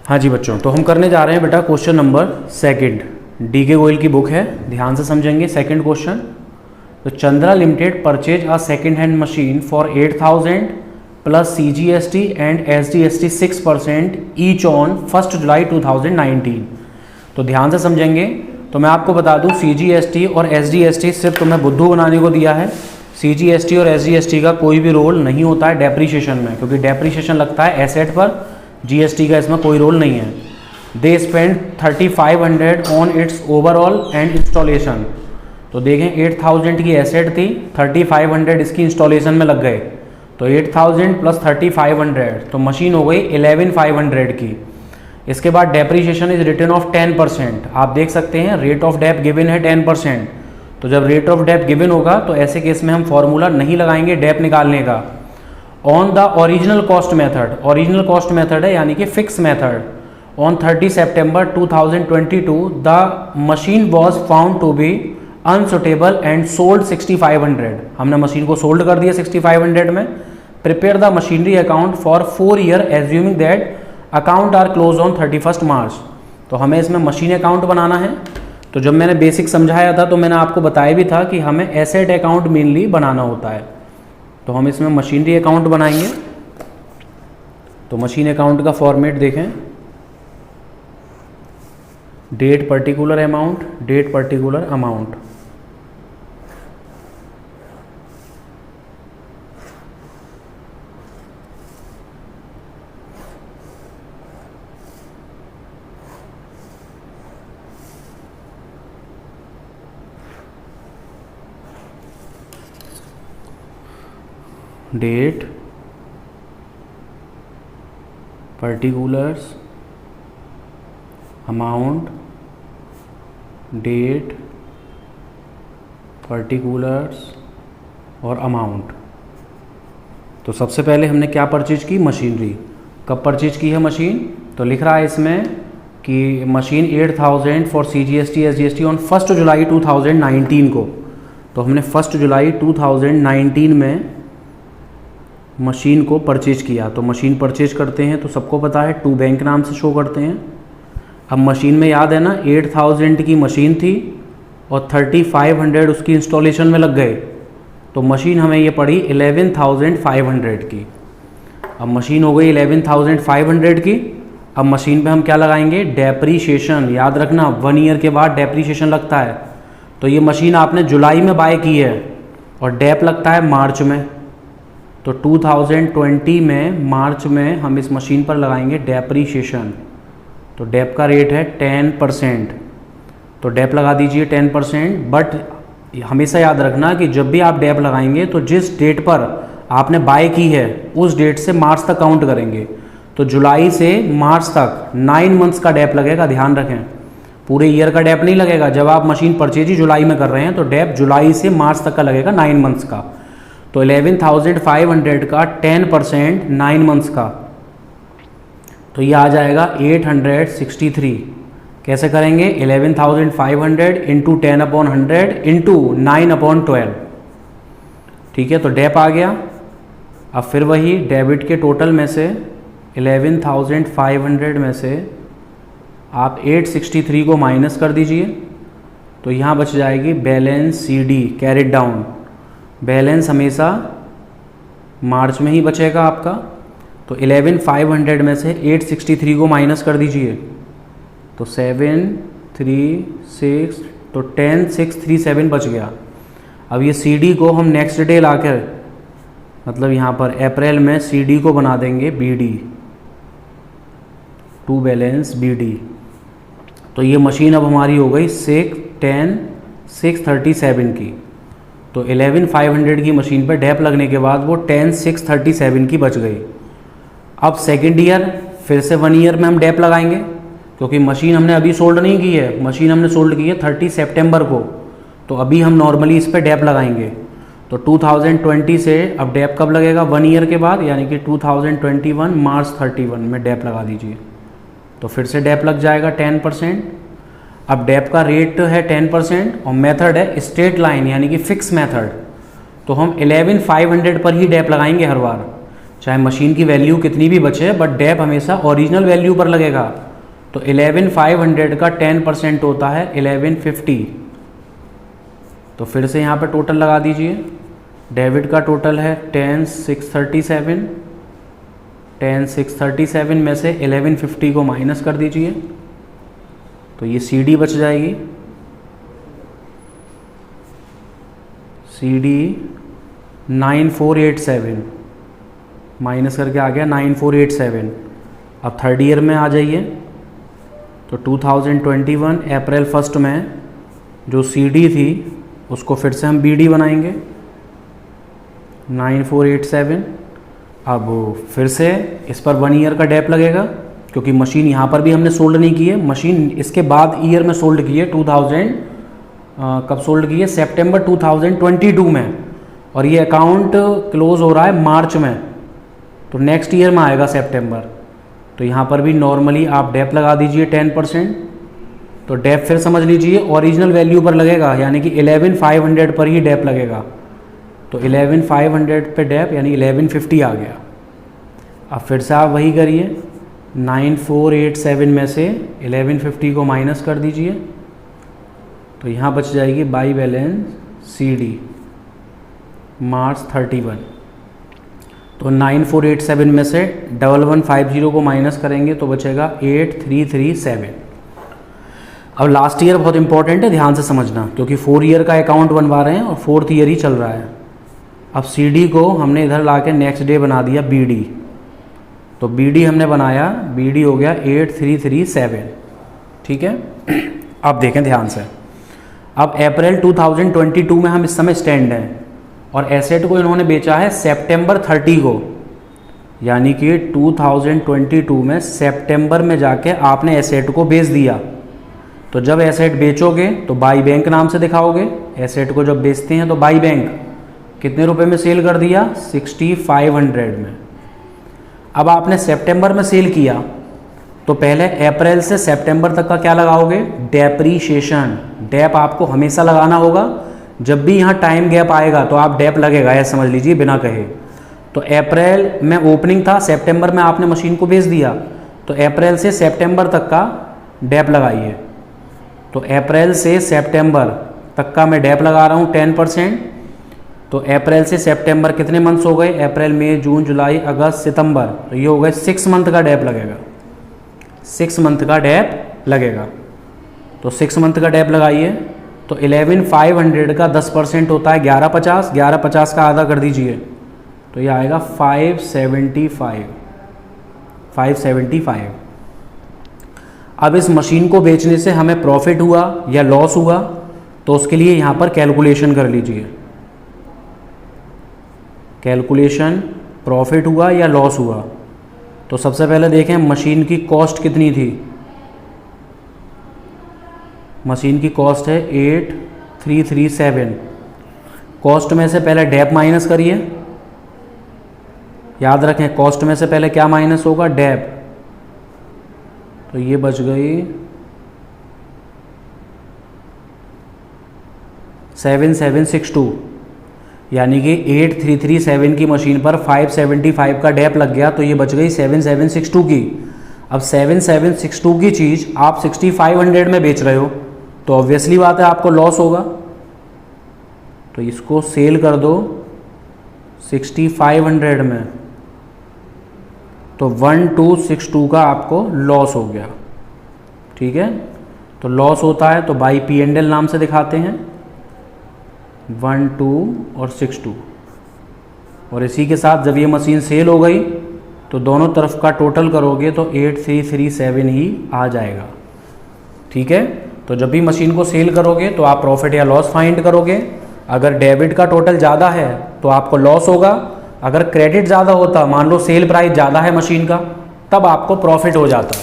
हाँ जी बच्चों, तो हम करने जा रहे हैं बेटा question number second. DK Goyal की बुक है, ध्यान से समझेंगे। सेकंड क्वेश्चन, तो Chandra limited purchase a second hand machine for 8,000 plus CGST and SGST 6% each on 1 जुलाई 2019। तो ध्यान से समझेंगे। तो मैं आपको बता दूं, CGST और SGST सिर्फ तुम्हें बुद्धू बनाने को दिया है। CGST और SGST का कोई भी रोल नहीं होता है डेप्रीशिएशन में, क्योंकि डेप्रीशिएशन लगता है एसेट पर, GST का इसमें कोई रोल नहीं है। They spend 3500 on it's overall and installation. तो देखें 8000 की एसेट थी, 3500 इसकी इंस्टॉलेशन में लग गए, तो 8000 प्लस 3500 तो मशीन हो गई 11500 की। इसके बाद डेप्रीशिएशन इज रिटर्न ऑफ 10%। आप देख सकते हैं रेट ऑफ डेप गिवन है 10%। तो जब रेट ऑफ डेप गिवन होगा तो ऐसे केस में हम फॉर्मूला नहीं लगाएंगे डेप निकालने का। On the original cost method, original cost method है यानी कि फिक्स मेथड। ऑन 30 सितंबर 2022 the machine was found to be unsuitable and sold 6500। हमने मशीन को सोल्ड कर दिया 6500 में। Prepare the machinery account for 4 year assuming that account are close on 31 March. तो हमें इसमें मशीन अकाउंट बनाना है। तो जब मैंने बेसिक समझाया था तो मैंने आपको बताया भी था कि हमें एसेट अकाउंट मेनली बनाना होता है। तो हम इसमें मशीनरी अकाउंट बनाएंगे। तो मशीन अकाउंट का फॉर्मेट देखें, date particular amount, date particular amount. Date particulars amount, date particulars और अमाउंट। तो सबसे पहले हमने क्या परचेज की? मशीनरी। कब परचेज की है मशीन? तो लिख रहा है इसमें कि machine 8000 for CGST SGST on 1 जुलाई 2019 को। तो हमने 1 जुलाई 2019 में मशीन को परचेज किया। तो मशीन परचेज करते हैं तो सबको पता है टू बैंक नाम से शो करते हैं। अब मशीन में याद है ना 8000 की मशीन थी और 3500 उसकी इंस्टॉलेशन में लग गए, तो मशीन हमें ये पड़ी 11500 की। अब मशीन हो गई 11500 की। अब मशीन पे हम क्या लगाएंगे? डेप्रीशिएशन। याद रखना 1 ईयर के बाद डेप्रीशिएशन लगता है। तो ये मशीन आपने जुलाई में बाय की है और डेप लगता है मार्च में। तो 2020 में मार्च में हम इस मशीन पर लगाएंगे डेप्रीशिएशन। तो डेप का रेट है 10%। तो डेप लगा दीजिए 10%। बट हमेशा याद रखना कि जब भी आप डेप लगाएंगे तो जिस डेट पर आपने बाय की है उस डेट से मार्च तक काउंट करेंगे। तो जुलाई से मार्च तक 9 मंथ्स का डेप लगेगा, ध्यान रखें। पूरे ईयर का डेप नहीं लगेगा। जब आप मशीन परचेज ही जुलाई में कर रहे हैं तो डेप जुलाई से मार्च तक का लगेगा, 9 मंथ्स का। तो 11500 का 10% 9 मंथ्स का, तो ये आ जाएगा 863। कैसे करेंगे? 11500 इंटू 10/100 इंटू 9/12। ठीक है, तो डेप आ गया। अब फिर वही डेबिट के टोटल में से 11500 में से आप 863 को माइनस कर दीजिए। तो यहाँ बच जाएगी balance CD carried down. Balance हमेशा मार्च में ही बचेगा आपका। तो 11500 में से 863 को माइनस कर दीजिए, तो 736, तो 10637 बच गया। अब ये CD को हम नेक्स्ट डे लाकर, मतलब यहाँ पर अप्रैल में CD को बना देंगे BD, टू बैलेंस BD। तो ये मशीन अब हमारी हो गई 10637 की। तो 11500 की मशीन पर डेप लगने के बाद वो 10637 की बच गई। अब सेकेंड ईयर फिर से 1 ईयर में हम डेप लगाएंगे, क्योंकि मशीन हमने अभी सोल्ड नहीं की है। मशीन हमने सोल्ड की है 30 सितंबर को। तो अभी हम नॉर्मली इस पर डेप लगाएंगे। तो 2020 से अब डेप कब लगेगा? 1 ईयर के बाद, यानी कि 2021 मार्च 31 में डेप लगा दीजिए। तो फिर से डेप लग जाएगा 10%। अब डेप का रेट है 10% और मेथड है स्ट्रेट लाइन यानी कि फिक्स मेथड। तो हम 11500 पर ही डेप लगाएंगे हर बार, चाहे मशीन की वैल्यू कितनी भी बचे, बट डेप हमेशा ओरिजिनल वैल्यू पर लगेगा। तो 11,500 का 10% होता है 1150। तो फिर से यहाँ पर टोटल लगा दीजिए। डेबिट का टोटल है 10,637। 10,637 में से 1150 को माइनस कर दीजिए, तो ये CD बच जाएगी। CD 9487 माइनस करके आ गया 9487। अब थर्ड ईयर में आ जाइए, तो 2021 अप्रैल 1 में जो CD थी उसको फिर से हम BD बनाएंगे 9487। अब फिर से इस पर 1 ईयर का डेप लगेगा, क्योंकि मशीन यहाँ पर भी हमने सोल्ड नहीं की है, मशीन इसके बाद ईयर में सोल्ड की है। 2000 कब सोल्ड की है? सितंबर 2022 में, और ये अकाउंट क्लोज हो रहा है मार्च में, तो नेक्स्ट ईयर में आएगा सितंबर। तो यहाँ पर भी नॉर्मली आप डेप लगा दीजिए 10%। तो डेप फिर समझ लीजिए ओरिजिनल वैल्यू पर लगेगा, यानी कि 11,500 पर ही डेप लगेगा। तो 11,500 पे डेप यानी 1150 आ गया। अब फिर से आप वही करिए, 9487 में से 1150 को माइनस कर दीजिए, तो यहाँ बच जाएगी बाई बैलेंस CD मार्च 31। तो 9487 में से 1150 को माइनस करेंगे तो बचेगा 8337। अब लास्ट ईयर बहुत इंपॉर्टेंट है, ध्यान से समझना, क्योंकि 4 ईयर का अकाउंट बनवा रहे हैं और 4th ईयर ही चल रहा है। अब CD को हमने इधर ला के नेक्स्ट डे बना दिया BD। तो BD हमने बनाया, BD हो गया 8337। ठीक है, अब देखें ध्यान से। अब अप्रैल 2022 में हम इस समय स्टैंड हैं, और एसेट को इन्होंने बेचा है सितंबर 30 को, यानी कि 2022 में सितंबर में जाके आपने एसेट को बेच दिया। तो जब एसेट बेचोगे तो बाई बैंक नाम से दिखाओगे। एसेट को जब बेचते हैं तो बाई बैंक कितने रुपए में सेल कर दिया? 6,500 में। अब आपने सितंबर में सेल किया, तो पहले अप्रैल से सितंबर तक का क्या लगाओगे? डेप्रीशिएशन। डेप आपको हमेशा लगाना होगा, जब भी यहाँ टाइम गैप आएगा तो आप डेप लगेगा, ऐसा समझ लीजिए बिना कहे। तो अप्रैल में ओपनिंग था, सितंबर में आपने मशीन को बेच दिया, तो अप्रैल से सितंबर तक का डेप लगाइए। तो अप्रैल से सितंबर तक का मैं डेप लगा रहा हूँ 10%। तो अप्रैल से सितंबर कितने मंथ्स हो गए? अप्रैल, मई, जून, जुलाई, अगस्त, सितंबर। तो ये हो गए 6 मंथ का डेप लगेगा। 6 मंथ का डेप लगेगा। तो 6 मंथ का डेप लगाइए। तो 11,500 का 10% होता है 1150। 1150 का आधा कर दीजिए, तो ये आएगा 575। 575। अब इस मशीन को बेचने से हमें प्रॉफिट हुआ या लॉस हुआ, तो उसके लिए यहाँ पर कैलकुलेशन कर लीजिए। कैलकुलेशन, प्रॉफिट हुआ या लॉस हुआ। तो सबसे पहले देखें मशीन की कॉस्ट कितनी थी। मशीन की कॉस्ट है 8,337। कॉस्ट में से पहले डेप माइनस करिए। याद रखें, कॉस्ट में से पहले क्या माइनस होगा? डेप। तो ये बच गई 7,762, यानी कि 8,337 की मशीन पर 575 का डेप लग गया, तो ये बच गई 7,762 की। अब 7,762 की चीज़ आप 6,500 में बेच रहे हो, तो ऑब्वियसली बात है आपको लॉस होगा। तो इसको सेल कर दो 6,500 में, तो 1,262 का आपको लॉस हो गया। ठीक है, तो लॉस होता है तो बाई P&L नाम से दिखाते हैं, 1, 2 और 6,2। और इसी के साथ जब ये मशीन सेल हो गई तो दोनों तरफ का टोटल करोगे तो 8,337 ही आ जाएगा। ठीक है, तो जब भी मशीन को सेल करोगे तो आप प्रॉफिट या लॉस फाइंड करोगे। अगर डेबिट का टोटल ज़्यादा है तो आपको लॉस होगा, अगर क्रेडिट ज़्यादा होता, मान लो सेल प्राइस ज़्यादा है मशीन का, तब आपको प्रॉफिट हो जाता।